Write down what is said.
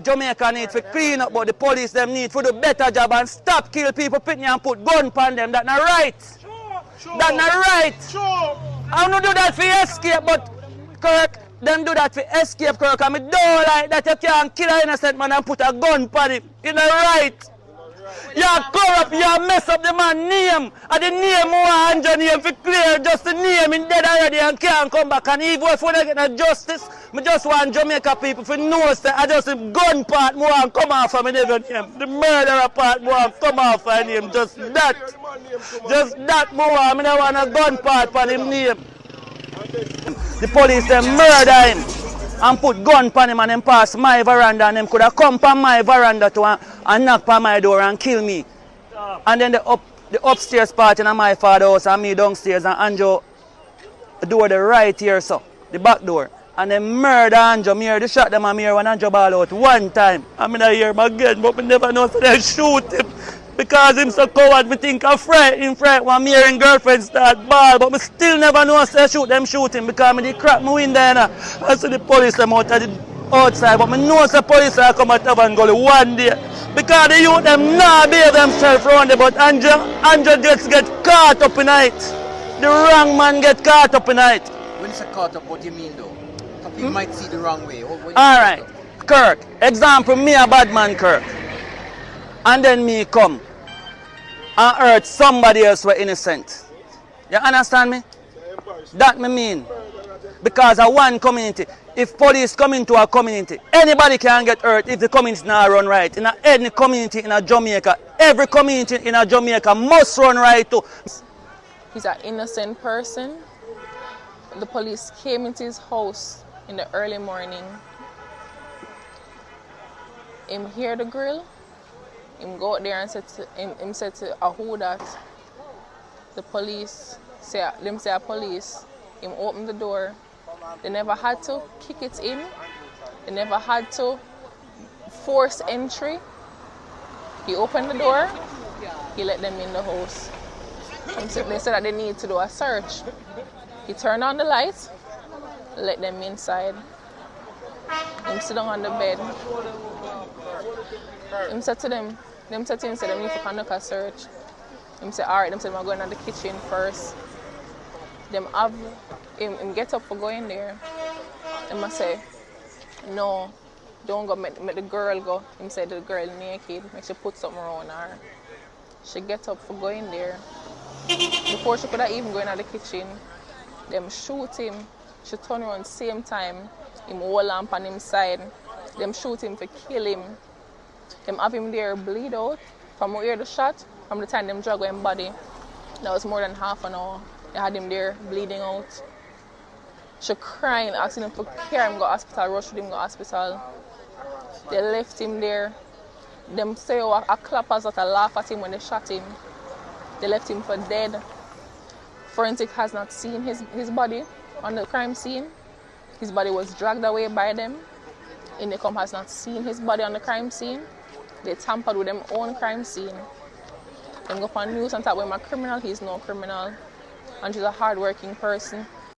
Jamaica need to clean up, but the police them need to do better job and stop kill people, pitney and put gun on them. That's not right. Sure. That's not right. Sure. I don't do that for escape, but Kirk, them do that for escape, Kirk. And I don't like that you can't kill an innocent man and put a gun on him. It's not right. You corrupt, you mess up the man's name. And the name more Andrew name for clear, just the name in dead already and can't come back. And even if we don't get no justice, I just want Jamaica people to know that I just the gun part more and come off of my name. The murderer part more and come off of him. Just that. Just that more. I don't want a gun part for him name. The police them murder him and put gun on him and them pass my veranda and them could have come on my veranda to and knock on my door and kill me. And then the upstairs part in my father's house and me downstairs and Andrew the door the right here so, the back door. And they murder Andrew. Me hear the shot them and me hear when Andrew ball out one time. I mean I hear him again but I never know so they shoot him. Because him so coward, me think I'm frightened when me hearing girlfriend start ball, but me still never know say shoot him because me dey crack my window and I see the police them out at the outside, but me know the police will come at Tavern Gully one day. Because the youth them not behave themselves around there, but Andrew just get caught up in it. The wrong man get caught up in it. When you say caught up, what do you mean though? People might see the wrong way. Alright, Kirk, example, me a bad man Kirk. And then me come and hurt somebody else were innocent. You understand me? That me mean. Because of one community. If police come into a community, anybody can get hurt if the community not run right. In any community in a Jamaica, every community in a Jamaica must run right too. He's an innocent person. The police came into his house in the early morning. Him hear the grill. Him go out there and said to who that the police say a police. Him open the door. They never had to kick it in. They never had to force entry. He opened the door. He let them in the house. They said that they need to do a search. He turned on the light, let them inside. Him sit down on the bed. Him said to them, they need to conduct a search. Him say, alright, them said, we're going to the kitchen first. Them have him get up for going there. Them must say, no, don't go, make the girl go. Him said the girl naked, make she put something around her. She get up for going there. Before she could have even go in the kitchen, them shoot him. She turn around same time. Him hold lamp on him side. Them shoot him to kill him. Them have him there bleed out. From where the shot, from the time them drug him body, that was more than half an hour. They had him there bleeding out. She crying, asking him to carry him go hospital, rush him go hospital. They left him there. Them say a clappers that laugh at him when they shot him. They left him for dead. Forensic has not seen his body on the crime scene. His body was dragged away by them. Indicom has not seen his body on the crime scene. They tampered with their own crime scene. They go up on news and talk about him a criminal. He's no criminal. And she's a hard-working person.